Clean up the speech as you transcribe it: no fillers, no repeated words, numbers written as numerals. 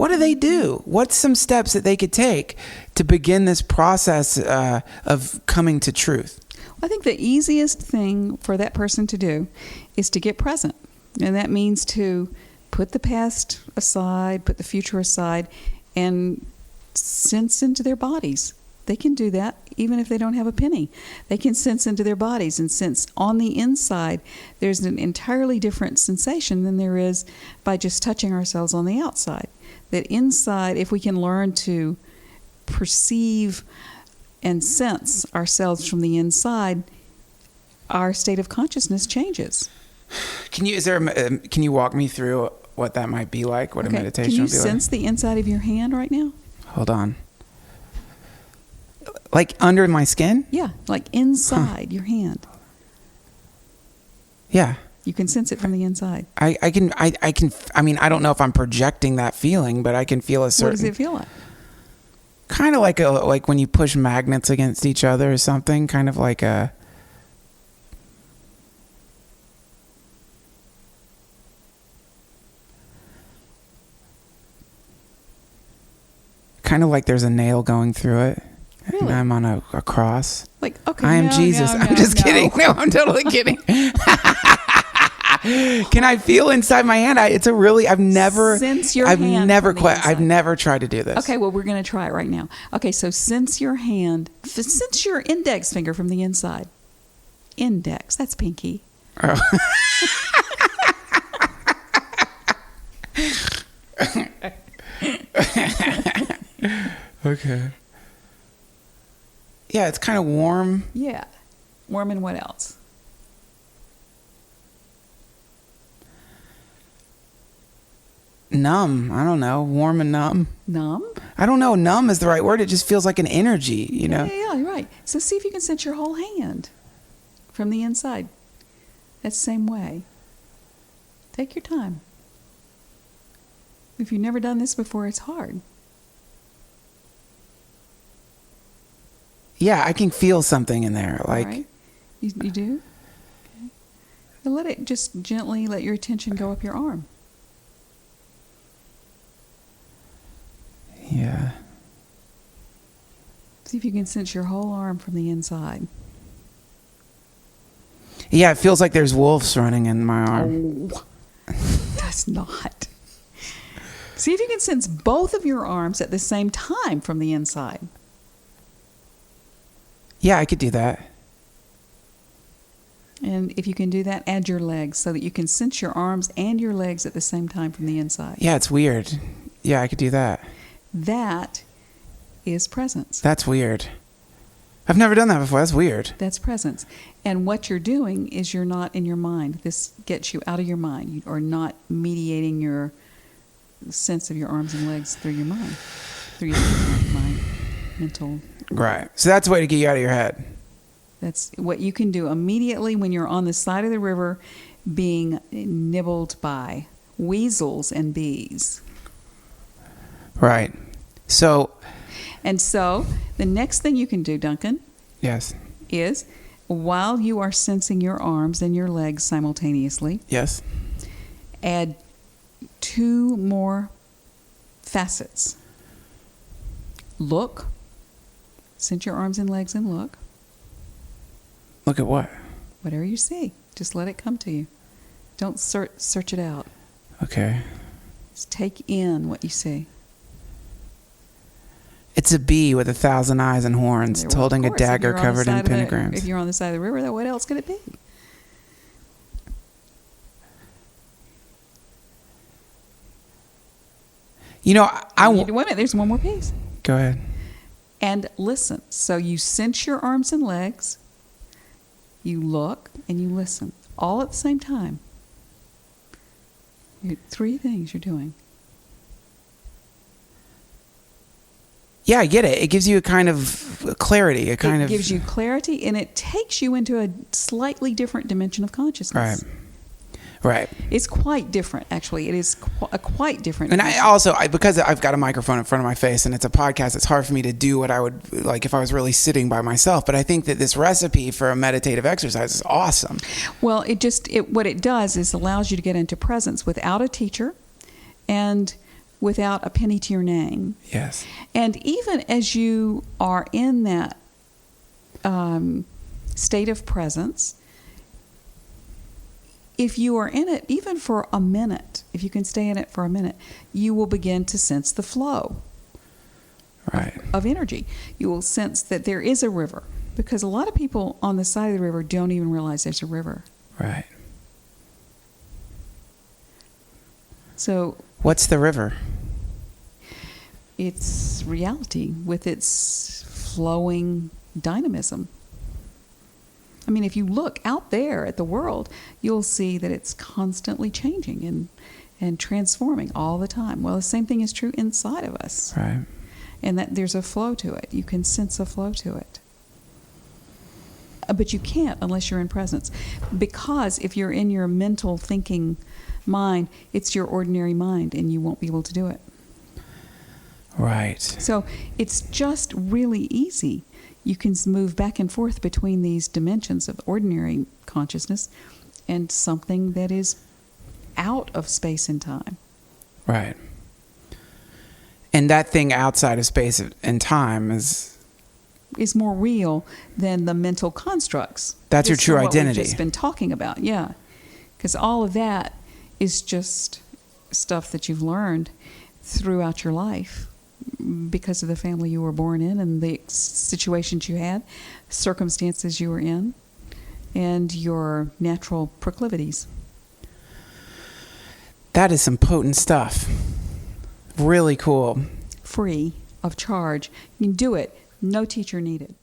what do they do? What's some steps that they could take to begin this process of coming to truth? I think the easiest thing for that person to do is to get present. And that means to put the past aside, put the future aside, and sense into their bodies. They can do that even if they don't have a penny. They can sense into their bodies and sense on the inside. There's an entirely different sensation than there is by just touching ourselves on the outside. That inside, if we can learn to perceive and sense ourselves from the inside, our state of consciousness changes. Can you walk me through what that might be like? What a meditation would be like? Can you sense the inside of your hand right now? Hold on. Like under my skin? Yeah, like inside your hand. Yeah. You can sense it from the inside. I mean, I don't know if I'm projecting that feeling, but I can feel a certain... What does it feel like? Kind of like when you push magnets against each other or something, kind of like a... Kind of like there's a nail going through it. Really? And I'm on a cross. Like, okay, I am Jesus. I'm just kidding. No, I'm totally kidding. Can I feel inside my hand? I've never tried to do this. Okay, well, we're going to try it right now. Okay, so sense your hand. Sense your index finger from the inside. Index, that's pinky. Oh. Okay. Yeah, it's kind of warm. Yeah. Warm and what else? Numb. I don't know. Warm and numb. Numb? I don't know. Numb is the right word. It just feels like an energy, you know? Yeah, you're right. So see if you can sense your whole hand from the inside. That same way. Take your time. If you've never done this before, it's hard. Yeah, I can feel something in there. Like, right. You do? Okay. Now let it just gently let your attention go up your arm. Yeah. See if you can sense your whole arm from the inside. Yeah, it feels like there's wolves running in my arm. Oh, that's not. See if you can sense both of your arms at the same time from the inside. Yeah, I could do that. And if you can do that, add your legs so that you can sense your arms and your legs at the same time from the inside. Yeah, it's weird. Yeah, I could do that. That is presence. That's weird. I've never done that before. That's weird. That's presence. And what you're doing is you're not in your mind. This gets you out of your mind. You are not mediating your sense of your arms and legs through your mind, through your mind, mental. Right. So that's a way to get you out of your head. That's what you can do immediately when you're on the side of the river being nibbled by weasels and bees. Right. So the next thing you can do, Duncan, yes, is while you are sensing your arms and your legs simultaneously, yes, add 2 more facets. Look. Sense your arms and legs and look. Look at what? Whatever you see. Just let it come to you. Don't search it out. Okay. Just take in what you see. It's a bee with 1,000 eyes and horns. It's holding a dagger covered in pentagrams. If you're on the side of the river, what else could it be? You know, wait a minute. There's one more piece. Go ahead. And listen. So you sense your arms and legs. You look and you listen. All at the same time. 3 things you're doing. Yeah, I get it. It gives you a kind of clarity. It gives you clarity, and it takes you into a slightly different dimension of consciousness. Right. It's quite different, actually. It is a quite different. And because I've got a microphone in front of my face and it's a podcast, it's hard for me to do what I would like if I was really sitting by myself. But I think that this recipe for a meditative exercise is awesome. Well, what it does is allows you to get into presence without a teacher, and without a penny to your name. Yes. And even as you are in that state of presence, if you are in it even for a minute, if you can stay in it for a minute, you will begin to sense the flow of energy. You will sense that there is a river, because a lot of people on the side of the river don't even realize there's a river. Right. So what's the river? It's reality with its flowing dynamism. I mean, if you look out there at the world, you'll see that it's constantly changing and transforming all the time. Well, the same thing is true inside of us. Right. And that there's a flow to it. You can sense a flow to it. But you can't unless you're in presence. Because if you're in your mental thinking mind, it's your ordinary mind, and you won't be able to do it. Right. So it's just really easy. You can move back and forth between these dimensions of ordinary consciousness and something that is out of space and time. Right. And that thing outside of space and time is more real than the mental constructs. That's your true identity. What we've just been talking about, yeah. Because all of that is just stuff that you've learned throughout your life because of the family you were born in and the situations you had, circumstances you were in, and your natural proclivities. That is some potent stuff. Really cool. Free of charge. You can do it. No teacher needed.